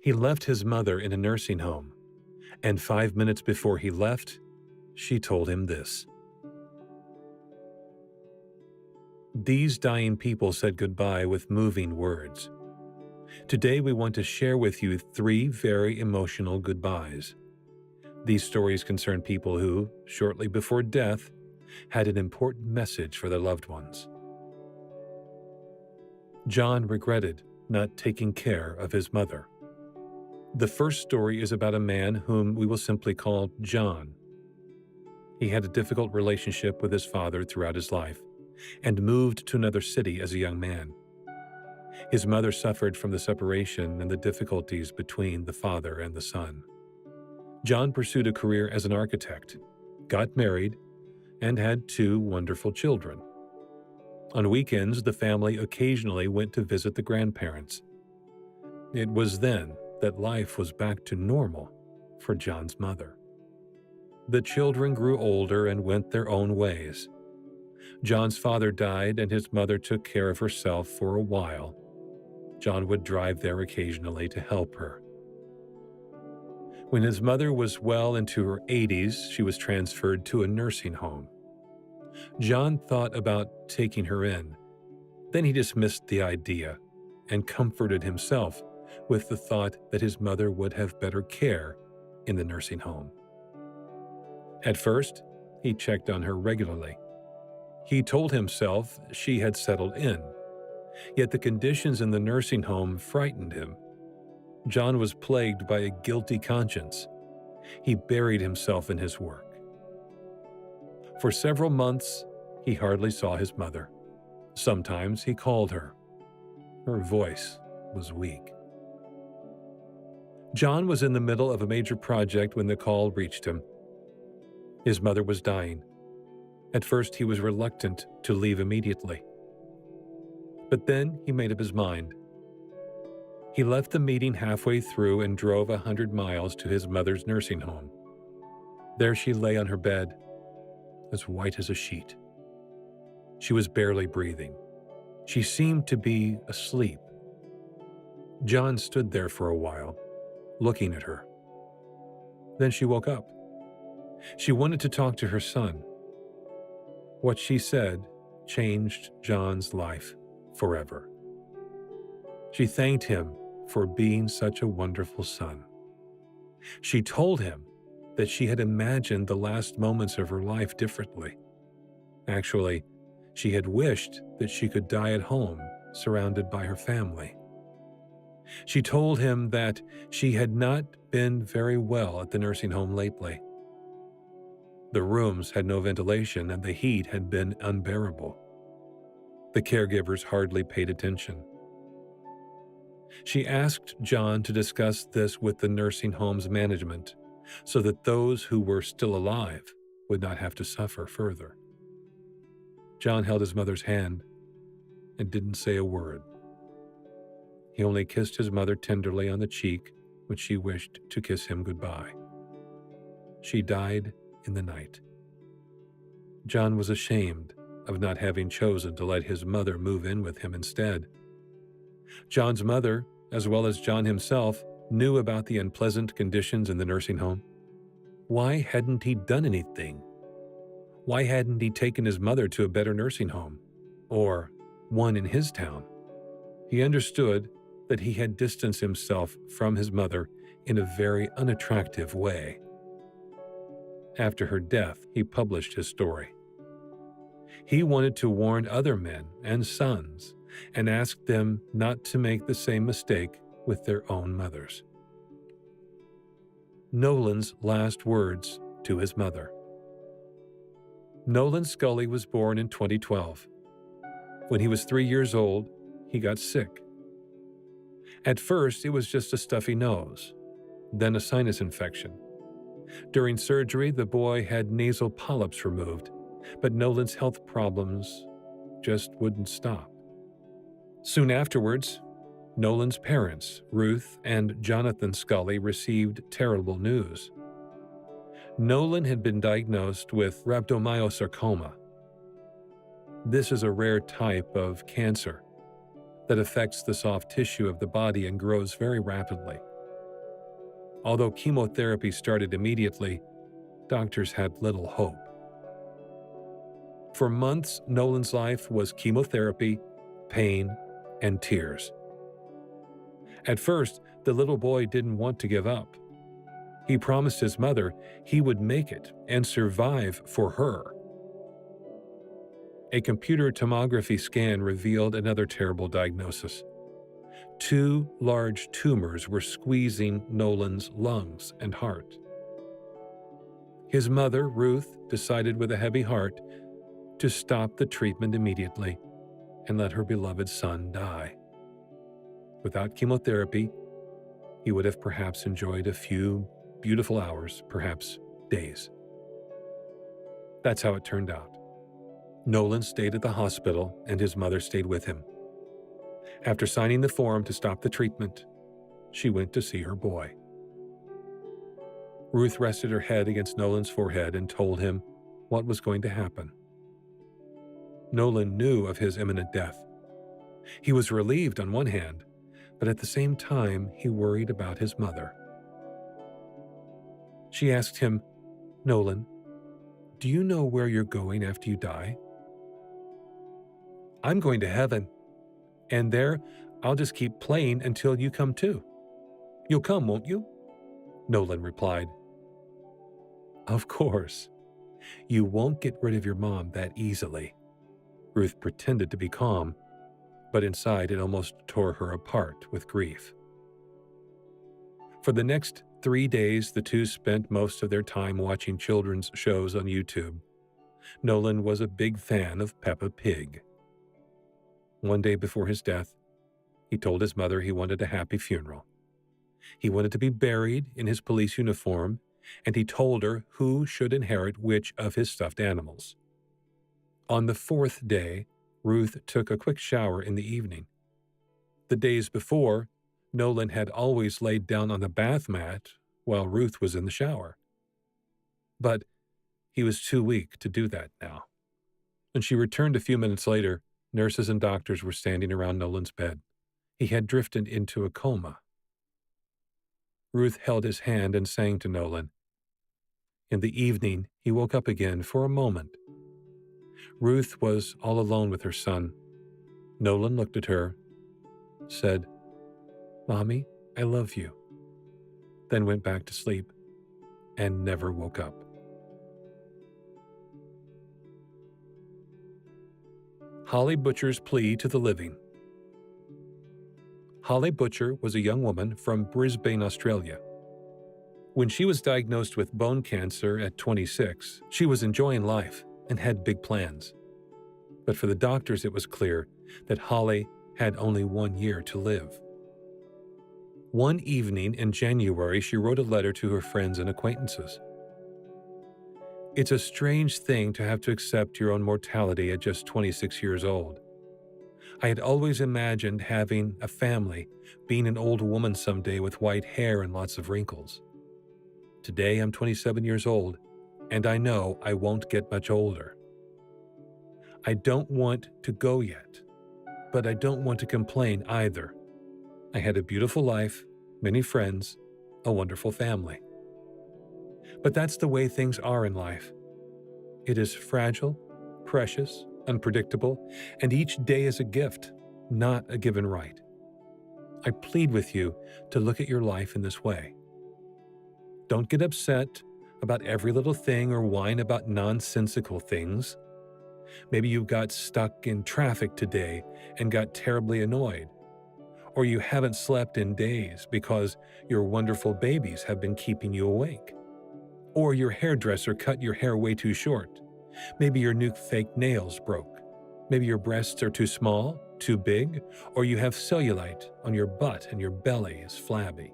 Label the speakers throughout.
Speaker 1: He left his mother in a nursing home, and 5 minutes before he left, she told him this. These dying people said goodbye with moving words. Today we want to share with you 3 very emotional goodbyes. These stories concern people who, shortly before death, had an important message for their loved ones. John regretted not taking care of his mother. The first story is about a man whom we will simply call John. He had a difficult relationship with his father throughout his life and moved to another city as a young man. His mother suffered from the separation and the difficulties between the father and the son. John pursued a career as an architect, got married, and had 2 wonderful children. On weekends, the family occasionally went to visit the grandparents. It was then that life was back to normal for John's mother. The children grew older and went their own ways. John's father died and his mother took care of herself for a while. John would drive there occasionally to help her. When his mother was well into her 80s, she was transferred to a nursing home. John thought about taking her in. Then he dismissed the idea and comforted himself with the thought that his mother would have better care in the nursing home. At first, he checked on her regularly. He told himself she had settled in, yet the conditions in the nursing home frightened him. John was plagued by a guilty conscience. He buried himself in his work. For several months, he hardly saw his mother. Sometimes he called her. Her voice was weak. John was in the middle of a major project when the call reached him. His mother was dying. At first, he was reluctant to leave immediately. But then he made up his mind. He left the meeting halfway through and drove 100 miles to his mother's nursing home. There she lay on her bed, as white as a sheet. She was barely breathing. She seemed to be asleep. John stood there for a while, looking at her. Then she woke up. She wanted to talk to her son. What she said changed John's life forever. She thanked him for being such a wonderful son. She told him that she had imagined the last moments of her life differently. Actually, she had wished that she could die at home, surrounded by her family. She told him that she had not been very well at the nursing home lately. The rooms had no ventilation and the heat had been unbearable. The caregivers hardly paid attention. She asked John to discuss this with the nursing home's management so that those who were still alive would not have to suffer further. John held his mother's hand and didn't say a word. He only kissed his mother tenderly on the cheek when she wished to kiss him goodbye. She died in the night. John was ashamed of not having chosen to let his mother move in with him instead. John's mother, as well as John himself, knew about the unpleasant conditions in the nursing home. Why hadn't he done anything? Why hadn't he taken his mother to a better nursing home, or one in his town? He understood that he had distanced himself from his mother in a very unattractive way. After her death, he published his story. He wanted to warn other men and sons and asked them not to make the same mistake with their own mothers. Nolan's last words to his mother. Nolan Scully was born in 2012. When he was 3 years old, he got sick. At first, it was just a stuffy nose, then a sinus infection. During surgery, the boy had nasal polyps removed, but Nolan's health problems just wouldn't stop. Soon afterwards, Nolan's parents, Ruth and Jonathan Scully, received terrible news. Nolan had been diagnosed with rhabdomyosarcoma. This is a rare type of cancer that affects the soft tissue of the body and grows very rapidly. Although chemotherapy started immediately, doctors had little hope. For months, Nolan's life was chemotherapy, pain, and tears. At first, the little boy didn't want to give up. He promised his mother he would make it and survive for her. A computer tomography scan revealed another terrible diagnosis. 2 large tumors were squeezing Nolan's lungs and heart. His mother, Ruth, decided with a heavy heart to stop the treatment immediately and let her beloved son die. Without chemotherapy, he would have perhaps enjoyed a few beautiful hours, perhaps days. That's how it turned out. Nolan stayed at the hospital and his mother stayed with him. After signing the form to stop the treatment, she went to see her boy. Ruth rested her head against Nolan's forehead and told him what was going to happen. Nolan knew of his imminent death. He was relieved on one hand, but at the same time he worried about his mother. She asked him, "Nolan, do you know where you're going after you die?" "I'm going to heaven, and there I'll just keep playing until you come too. You'll come, won't you?" Nolan replied. "Of course. You won't get rid of your mom that easily." Ruth pretended to be calm, but inside it almost tore her apart with grief. For the next 3 days, the two spent most of their time watching children's shows on YouTube. Nolan was a big fan of Peppa Pig. One day before his death, he told his mother he wanted a happy funeral. He wanted to be buried in his police uniform, and he told her who should inherit which of his stuffed animals. On the 4th day, Ruth took a quick shower in the evening. The days before, Nolan had always laid down on the bath mat while Ruth was in the shower. But he was too weak to do that now. When she returned a few minutes later, nurses and doctors were standing around Nolan's bed. He had drifted into a coma. Ruth held his hand and sang to Nolan. In the evening, he woke up again for a moment. Ruth was all alone with her son. Nolan looked at her, said, "Mommy, I love you," then went back to sleep and never woke up. Holly Butcher's plea to the living. Holly Butcher was a young woman from Brisbane, Australia. When she was diagnosed with bone cancer at 26, she was enjoying life and had big plans. But for the doctors, it was clear that Holly had only 1 year to live. One evening in January, she wrote a letter to her friends and acquaintances. "It's a strange thing to have to accept your own mortality at just 26 years old. I had always imagined having a family, being an old woman someday with white hair and lots of wrinkles. Today I'm 27 years old, and I know I won't get much older. I don't want to go yet, but I don't want to complain either. I had a beautiful life, many friends, a wonderful family. But that's the way things are in life. It is fragile, precious, unpredictable, and each day is a gift, not a given right. I plead with you to look at your life in this way. Don't get upset about every little thing or whine about nonsensical things. Maybe you got stuck in traffic today and got terribly annoyed. Or you haven't slept in days because your wonderful babies have been keeping you awake. Or your hairdresser cut your hair way too short. Maybe your new fake nails broke. Maybe your breasts are too small, too big, or you have cellulite on your butt and your belly is flabby.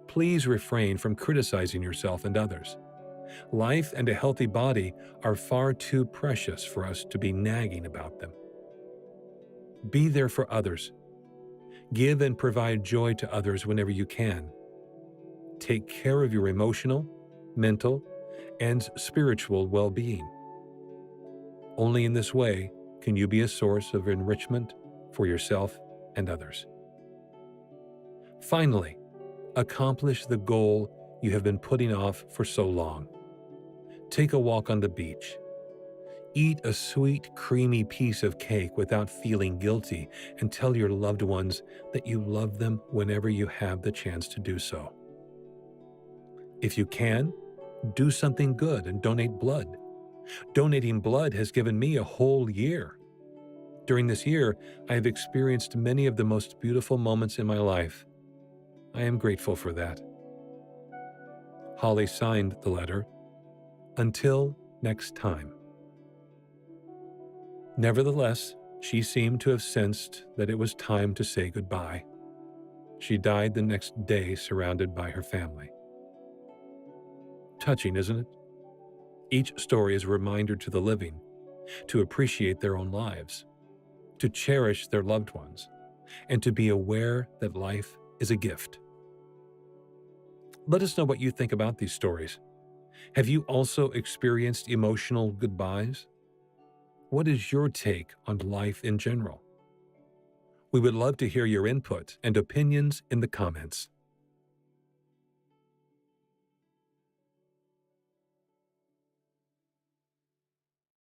Speaker 1: Please refrain from criticizing yourself and others. Life and a healthy body are far too precious for us to be nagging about them. Be there for others. Give and provide joy to others whenever you can. Take care of your emotional, mental, and spiritual well-being. Only in this way can you be a source of enrichment for yourself and others. Finally, Accomplish the goal you have been putting off for so long. Take a walk on the beach. Eat a sweet, creamy piece of cake without feeling guilty, and tell your loved ones that you love them whenever you have the chance to do so. If you can, do something good and donate blood. Donating blood has given me a whole year. During this year, I have experienced many of the most beautiful moments in my life. I am grateful for that. Holly signed the letter. Until next time. Nevertheless, she seemed to have sensed that it was time to say goodbye. She died the next day surrounded by her family. Touching, isn't it? Each story is a reminder to the living to appreciate their own lives, to cherish their loved ones, and to be aware that life is a gift. Let us know what you think about these stories. Have you also experienced emotional goodbyes? What is your take on life in general? We would love to hear your input and opinions in the comments.